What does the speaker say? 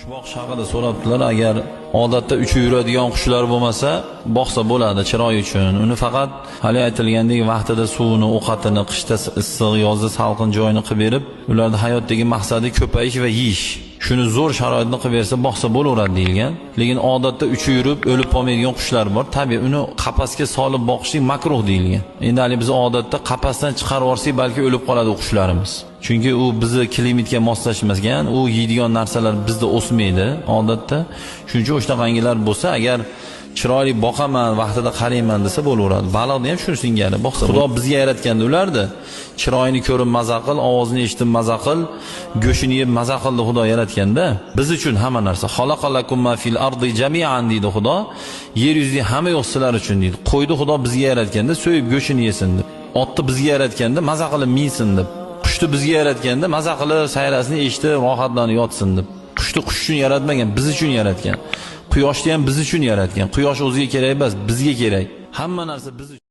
Qushboqish haqida so'rabdilar. Agar odatda uchib yuradigan qushlar bo'lmasa, boqsa bo'ladi chiroy uchun. Uni faqat hali aytilgandek vaqtida suvini, ovqatini, qishda issiq, yozda salqin joyini qilib berib, ularning hayotdagi maqsadi ko'payish va yeyish. Shuni zo'r sharoitni qilib bersa, boqsa bo'laveradi deyilgan. Lekin odatda uchib yurib, o'lib qolmaydigan qushlar bor. Tabiiy uni qafasga solib boqishlik makruh deyilgan. Endi hali biz odatda qafasdan chiqarib yorsak, balki o'lib qoladi qushlarimiz. Chunki u bizni klimatga moslashmagan, u yeydigan narsalar bizda o'smaydi odatda. Shuning uchun o'shanaqangilar bo'lsa, agar chiroyli boqaman, vaqtida qarayman desa bo'laveradi. Baliqni ham shuni singari boqsa. Xudo bizga yaratganda ularni chiroyini ko'rib maza qil, ovozini eshitib maza qil, go'shini yeb maza qildi Xudo yaratganda. Biz uchun hamma narsa. Xalaqalakum ma fil ardi jami'an deydi Xudo. Yer yuzida hamma yo'q sizlar uchun deydi. Qo'ydi Xudo bizga yaratganda so'yib go'shini yesin deb. Otni bizga yaratganda maza qilib minsin deb. Qushni bizga yaratganda maza qilib sayrasini eshitib rohatlanib yotsin deb. Qushni qush uchun yaratmagan, biz uchun yaratgan. Quyoshni ham biz uchun yaratgan. Quyosh o'ziga kerak emas, bizga kerak. Hamma narsa biz uchun.